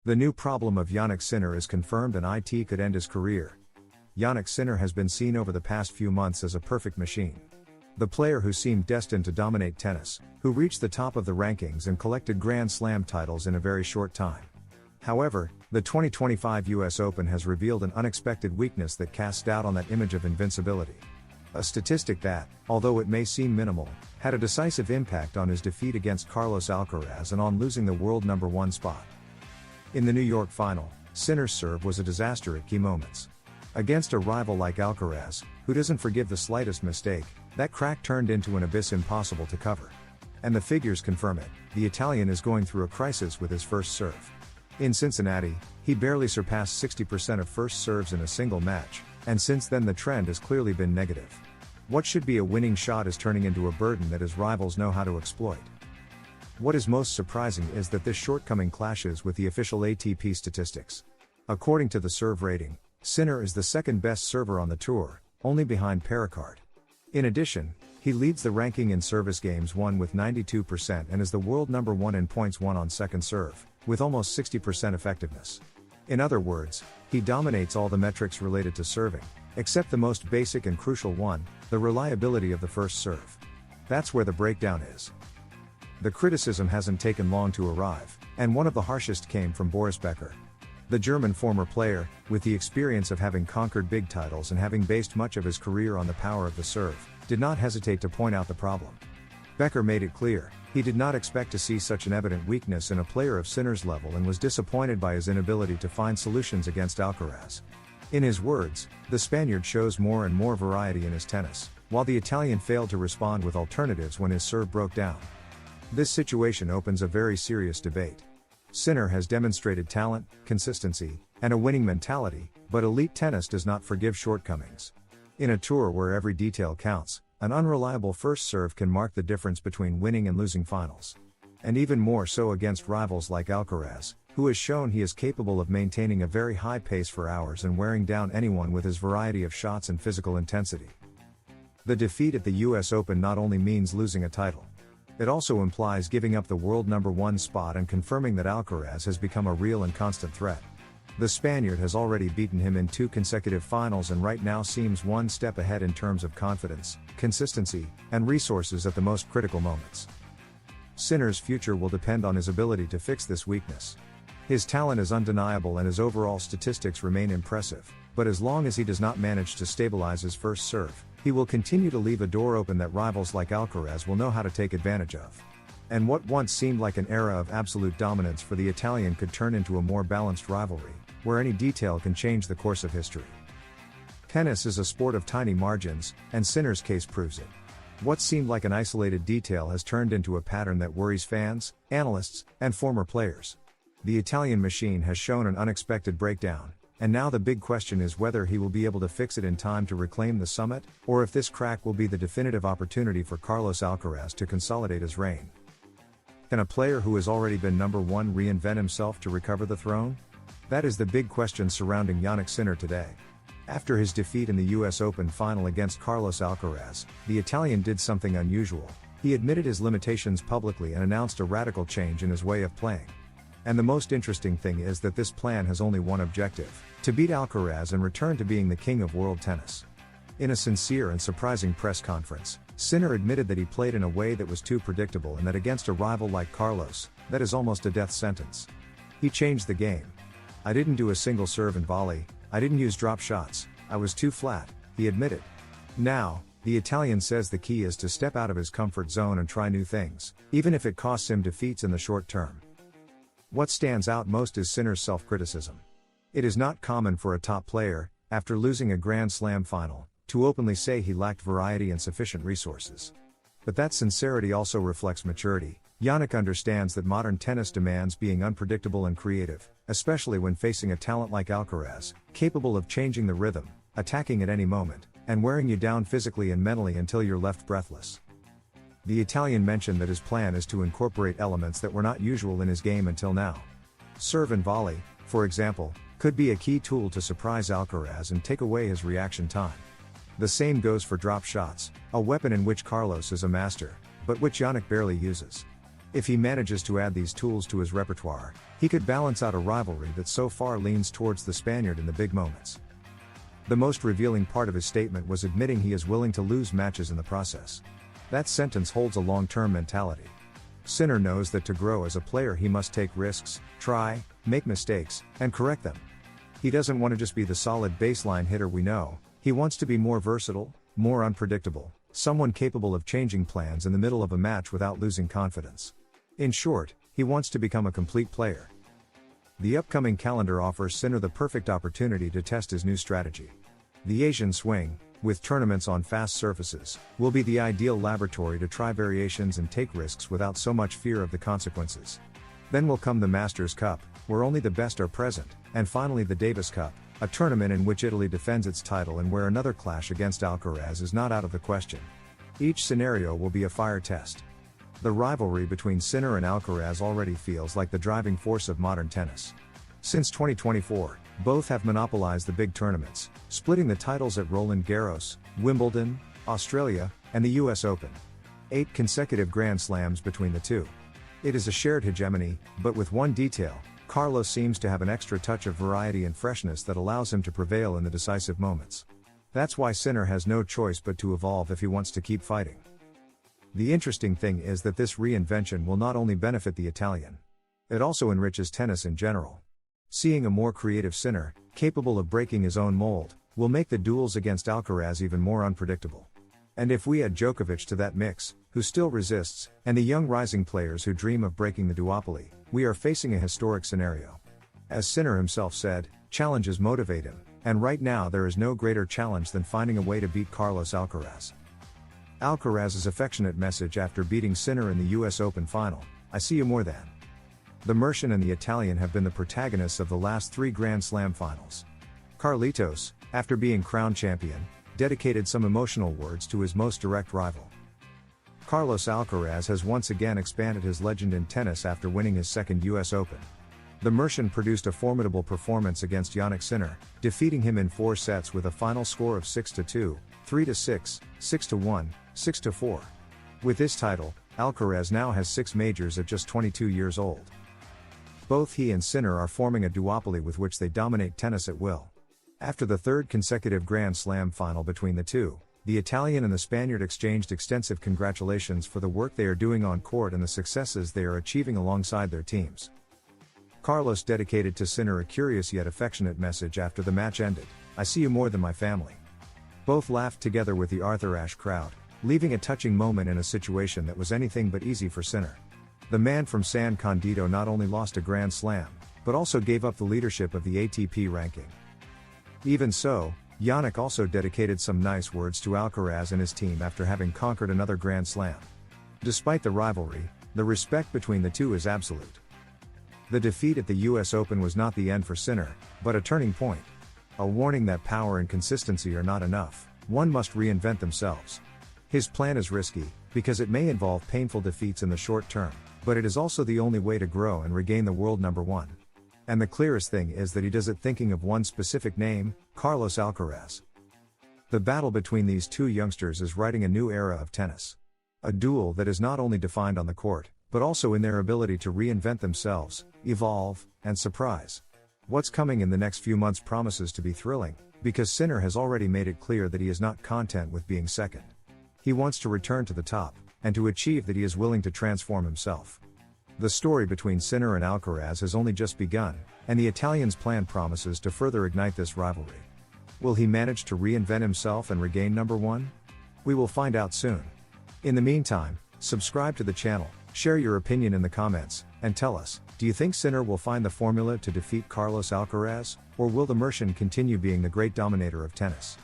The new problem of Jannik Sinner is confirmed and it could end his career. Jannik Sinner has been seen over the past few months as a perfect machine. The player who seemed destined to dominate tennis, who reached the top of the rankings and collected Grand Slam titles in a very short time. However, the 2025 US Open has revealed an unexpected weakness that casts doubt on that image of invincibility. A statistic that, although it may seem minimal, had a decisive impact on his defeat against Carlos Alcaraz and on losing the world number 1 spot. In the New York final, Sinner's serve was a disaster at key moments. Against a rival like Alcaraz, who doesn't forgive the slightest mistake, that crack turned into an abyss impossible to cover. And the figures confirm it, the Italian is going through a crisis with his first serve. In Cincinnati, he barely surpassed 60% of first serves in a single match, and since then the trend has clearly been negative. What should be a winning shot is turning into a burden that his rivals know how to exploit. What is most surprising is that this shortcoming clashes with the official ATP statistics. According to the serve rating, Sinner is the second best server on the tour, only behind Pericard. In addition, he leads the ranking in service games won with 92% and is the world number 1 in points won on second serve, with almost 60% effectiveness. In other words, he dominates all the metrics related to serving, except the most basic and crucial one, the reliability of the first serve. That's where the breakdown is. The criticism hasn't taken long to arrive, and one of the harshest came from Boris Becker. The German former player, with the experience of having conquered big titles and having based much of his career on the power of the serve, did not hesitate to point out the problem. Becker made it clear, he did not expect to see such an evident weakness in a player of Sinner's level and was disappointed by his inability to find solutions against Alcaraz. In his words, the Spaniard shows more and more variety in his tennis, while the Italian failed to respond with alternatives when his serve broke down. This situation opens a very serious debate. Sinner has demonstrated talent, consistency, and a winning mentality, but elite tennis does not forgive shortcomings. In a tour where every detail counts, an unreliable first serve can mark the difference between winning and losing finals. And even more so against rivals like Alcaraz, who has shown he is capable of maintaining a very high pace for hours and wearing down anyone with his variety of shots and physical intensity. The defeat at the US Open not only means losing a title. It also implies giving up the world number 1 spot and confirming that Alcaraz has become a real and constant threat. The Spaniard has already beaten him in 2 consecutive finals and right now seems one step ahead in terms of confidence, consistency, and resources at the most critical moments. Sinner's future will depend on his ability to fix this weakness. His talent is undeniable and his overall statistics remain impressive, but as long as he does not manage to stabilize his first serve, he will continue to leave a door open that rivals like Alcaraz will know how to take advantage of. And what once seemed like an era of absolute dominance for the Italian could turn into a more balanced rivalry, where any detail can change the course of history. Tennis is a sport of tiny margins, and Sinner's case proves it. What seemed like an isolated detail has turned into a pattern that worries fans, analysts, and former players. The Italian machine has shown an unexpected breakdown, and now the big question is whether he will be able to fix it in time to reclaim the summit, or if this crack will be the definitive opportunity for Carlos Alcaraz to consolidate his reign. Can a player who has already been number 1 reinvent himself to recover the throne? That is the big question surrounding Jannik Sinner today. After his defeat in the US Open final against Carlos Alcaraz, the Italian did something unusual. He admitted his limitations publicly and announced a radical change in his way of playing. And the most interesting thing is that this plan has only one objective: to beat Alcaraz and return to being the king of world tennis. In a sincere and surprising press conference, Sinner admitted that he played in a way that was too predictable and that against a rival like Carlos, that is almost a death sentence. He changed the game. I didn't do a single serve and volley, I didn't use drop shots, I was too flat, he admitted. Now, the Italian says the key is to step out of his comfort zone and try new things, even if it costs him defeats in the short term. What stands out most is Sinner's self-criticism. It is not common for a top player, after losing a Grand Slam final, to openly say he lacked variety and sufficient resources. But that sincerity also reflects maturity. Jannik understands that modern tennis demands being unpredictable and creative, especially when facing a talent like Alcaraz, capable of changing the rhythm, attacking at any moment, and wearing you down physically and mentally until you're left breathless. The Italian mentioned that his plan is to incorporate elements that were not usual in his game until now. Serve and volley, for example, could be a key tool to surprise Alcaraz and take away his reaction time. The same goes for drop shots, a weapon in which Carlos is a master, but which Jannik barely uses. If he manages to add these tools to his repertoire, he could balance out a rivalry that so far leans towards the Spaniard in the big moments. The most revealing part of his statement was admitting he is willing to lose matches in the process. That sentence holds a long-term mentality. Sinner knows that to grow as a player he must take risks, try, make mistakes, and correct them. He doesn't want to just be the solid baseline hitter we know, he wants to be more versatile, more unpredictable, someone capable of changing plans in the middle of a match without losing confidence. In short, he wants to become a complete player. The upcoming calendar offers Sinner the perfect opportunity to test his new strategy. The Asian swing, with tournaments on fast surfaces, will be the ideal laboratory to try variations and take risks without so much fear of the consequences. Then will come the Masters Cup, where only the best are present, and finally the Davis Cup, a tournament in which Italy defends its title and where another clash against Alcaraz is not out of the question. Each scenario will be a fire test. The rivalry between Sinner and Alcaraz already feels like the driving force of modern tennis. Since 2024, both have monopolized the big tournaments, splitting the titles at Roland Garros, Wimbledon, Australia, and the US Open. 8 consecutive Grand Slams between the two. It is a shared hegemony, but with one detail: Carlos seems to have an extra touch of variety and freshness that allows him to prevail in the decisive moments. That's why Sinner has no choice but to evolve if he wants to keep fighting. The interesting thing is that this reinvention will not only benefit the Italian. It also enriches tennis in general. Seeing a more creative Sinner, capable of breaking his own mold, will make the duels against Alcaraz even more unpredictable. And if we add Djokovic to that mix, who still resists, and the young rising players who dream of breaking the duopoly, we are facing a historic scenario. As Sinner himself said, challenges motivate him, and right now there is no greater challenge than finding a way to beat Carlos Alcaraz. Alcaraz's affectionate message after beating Sinner in the US Open final: "I see you more than." The Mercian and the Italian have been the protagonists of the last 3 Grand Slam finals. Carlitos, after being crowned champion, dedicated some emotional words to his most direct rival. Carlos Alcaraz has once again expanded his legend in tennis after winning his second US Open. The Mercian produced a formidable performance against Jannik Sinner, defeating him in 4 sets with a final score of 6-2, 3-6, 6-1, 6-4. With this title, Alcaraz now has 6 majors at just 22 years old. Both he and Sinner are forming a duopoly with which they dominate tennis at will. After the 3rd consecutive Grand Slam final between the two, the Italian and the Spaniard exchanged extensive congratulations for the work they are doing on court and the successes they are achieving alongside their teams. Carlos dedicated to Sinner a curious yet affectionate message after the match ended: "I see you more than my family." Both laughed together with the Arthur Ashe crowd, leaving a touching moment in a situation that was anything but easy for Sinner. The man from San Candido not only lost a Grand Slam, but also gave up the leadership of the ATP ranking. Even so, Jannik also dedicated some nice words to Alcaraz and his team after having conquered another Grand Slam. Despite the rivalry, the respect between the two is absolute. The defeat at the US Open was not the end for Sinner, but a turning point. A warning that power and consistency are not enough, one must reinvent themselves. His plan is risky, because it may involve painful defeats in the short term, but it is also the only way to grow and regain the world number one. And the clearest thing is that he does it thinking of one specific name: Carlos Alcaraz. The battle between these two youngsters is writing a new era of tennis. A duel that is not only defined on the court, but also in their ability to reinvent themselves, evolve, and surprise. What's coming in the next few months promises to be thrilling, because Sinner has already made it clear that he is not content with being second. He wants to return to the top, and to achieve that he is willing to transform himself. The story between Sinner and Alcaraz has only just begun, and the Italian's plan promises to further ignite this rivalry. Will he manage to reinvent himself and regain number one? We will find out soon. In the meantime, subscribe to the channel, share your opinion in the comments, and tell us, do you think Sinner will find the formula to defeat Carlos Alcaraz, or will the Mercian continue being the great dominator of tennis?